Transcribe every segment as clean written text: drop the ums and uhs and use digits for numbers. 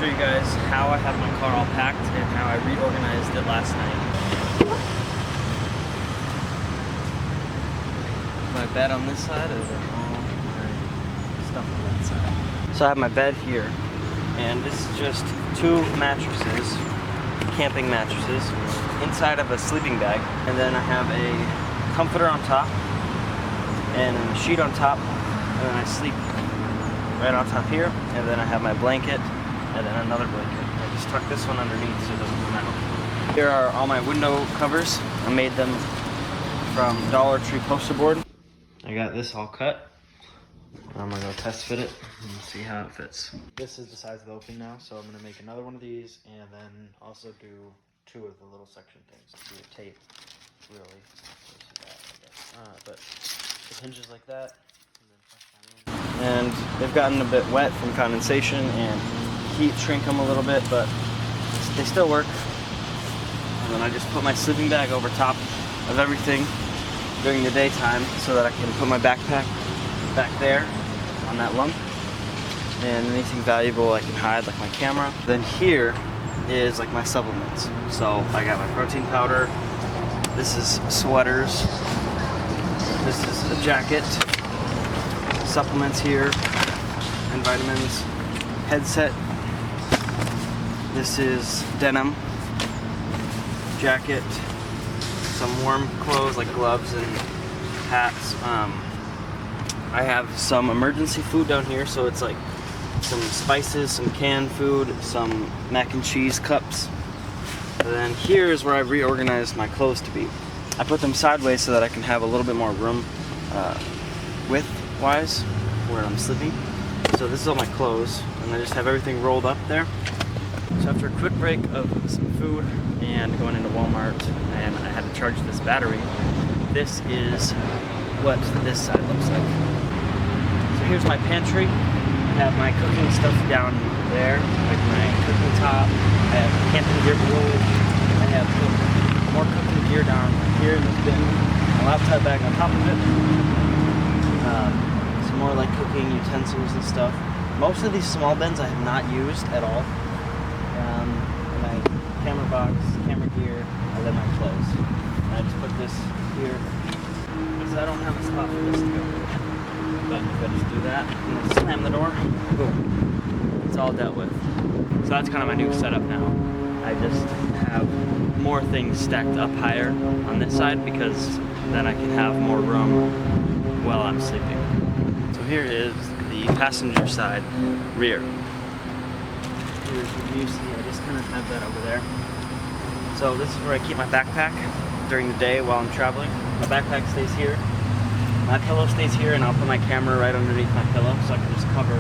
show you guys how I have my car all packed and how I reorganized it last night. My bed on this side and then all my stuff on that side. So I have my bed here, and this is just 2 mattresses, camping mattresses, inside of a sleeping bag, and then I have a comforter on top and a sheet on top, and then I sleep right on top here, and then I have my blanket and then another blanket. I just tuck this one underneath so it doesn't come out. Here are all my window covers. I made them from Dollar Tree poster board. I got this all cut. I'm gonna go test fit it and see how it fits. This is the size of the opening now, so I'm gonna make another one of these and then also do 2 of the little section things. Do a tape, really. But it hinges like that. And they've gotten a bit wet from condensation and heat shrink them a little bit, but they still work. And then I just put my sleeping bag over top of everything during the daytime so that I can put my backpack back there on that lump, and anything valuable I can hide, like my camera. Then here is like my supplements. So I got my protein powder, this is sweaters, this is a jacket, supplements here, and vitamins, headset, this is denim, jacket, some warm clothes like gloves and hats. I have some emergency food down here, so it's like some spices, some canned food, some mac and cheese cups. And then here is where I've reorganized my clothes to be. I put them sideways so that I can have a little bit more room width-wise where I'm sleeping. So this is all my clothes, and I just have everything rolled up there. So after a quick break of some food and going into Walmart, and I had to charge this battery, this is what this side looks like. So here's my pantry. I have my cooking stuff down there, like my cooking top. I have camping gear below. I have more cooking gear down here in this bin. My laptop bag on top of it. Some more like cooking utensils and stuff. Most of these small bins I have not used at all. My camera box, camera gear, and then my clothes. And I just put this here because I don't have a spot for this to go. But if I just do that and then slam the door, boom, it's all dealt with. So that's kind of my new setup now. I just have more things stacked up higher on this side because then I can have more room while I'm sleeping. So here is the passenger side rear. Here's the view. See, I just kind of have that over there. So this is where I keep my backpack during the day while I'm traveling. My backpack stays here. My pillow stays here, and I'll put my camera right underneath my pillow so I can just cover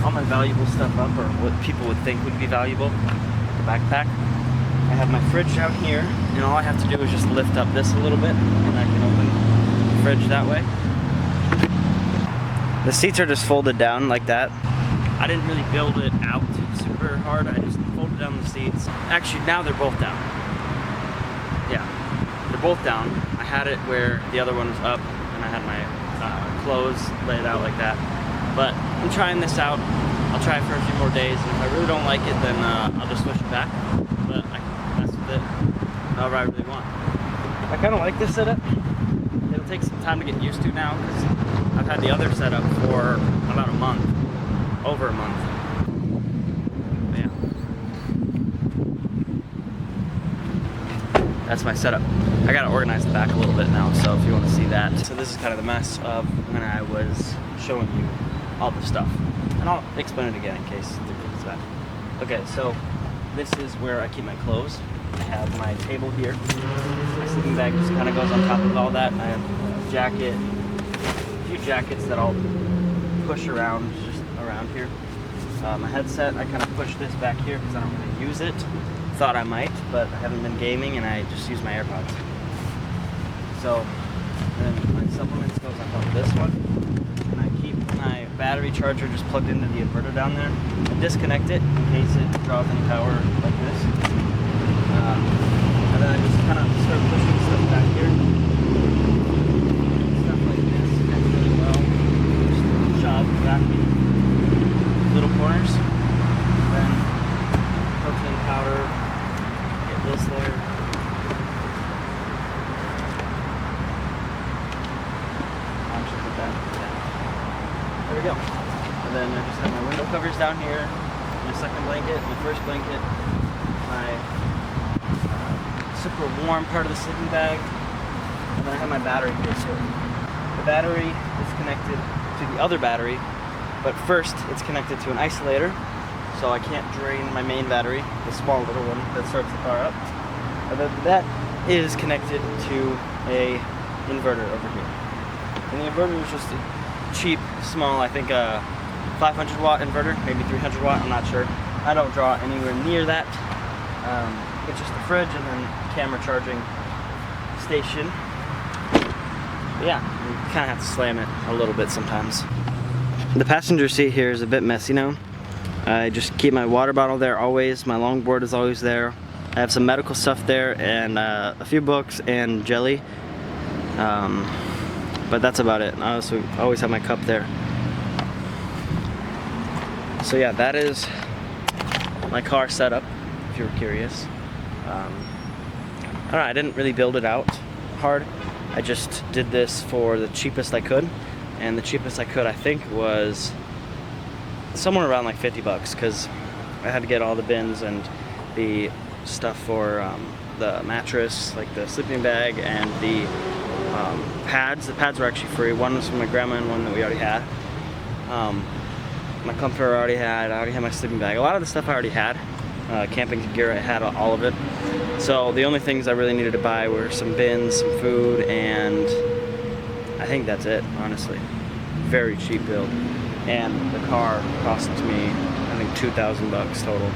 all my valuable stuff up, or what people would think would be valuable, like the backpack. I have my fridge down here, and all I have to do is just lift up this a little bit, and I can open the fridge that way. The seats are just folded down like that. I didn't really build it out super hard. I just folded down the seats. Actually, now they're both down. Yeah, they're both down. I had it where the other one was up, and I had my clothes laid out like that. But I'm trying this out. I'll try it for a few more days, and if I really don't like it, then I'll just switch it back. But I can mess with it however I really want. I kind of like this setup. It'll take some time to get used to now, because I've had the other setup for about a month. Over a month. But yeah. That's my setup. I gotta organize the back a little bit now, so if you want to see that. So this is kind of the mess of when I was showing you all the stuff. And I'll explain it again in case it's bad. Okay, so this is where I keep my clothes. I have my table here. My sleeping bag just kind of goes on top of all that. I have a jacket, a few jackets that I'll push around just around here. My headset, I kind of push this back here because I don't really use it. Thought I might, but I haven't been gaming and I just use my AirPods. So then my supplements goes on top of this one, and I keep my battery charger just plugged into the inverter down there. I disconnect it in case it draws any power like this, and then I just kind of start pushing stuff back here. Stuff like this fits really well. Just shove back in little corners. Then down here, my second blanket, my first blanket, my super warm part of the sleeping bag, and then I have my battery here too. The battery is connected to the other battery, but first it's connected to an isolator, so I can't drain my main battery, the small little one that starts the car up. And then that is connected to a inverter over here. And the inverter is just a cheap, small, I think 500 watt inverter, maybe 300 watt, I'm not sure. I don't draw anywhere near that. It's just a fridge and then camera charging station. But yeah, you kind of have to slam it a little bit sometimes. The passenger seat here is a bit messy now. I just keep my water bottle there always, my longboard is always there. I have some medical stuff there and a few books and jelly. But that's about it. I also always have my cup there. So yeah, that is my car setup, if you were curious. I don't know, I didn't really build it out hard. I just did this for the cheapest I could. And the cheapest I could, I think, was somewhere around like 50 bucks, because I had to get all the bins and the stuff for the mattress, like the sleeping bag, and the pads. The pads were actually free. One was from my grandma and one that we already had. My comforter I already had my sleeping bag. A lot of the stuff I already had. Camping gear, I had all of it. So the only things I really needed to buy were some bins, some food, and I think that's it, honestly. Very cheap build. And the car cost me, I think, 2,000 bucks total.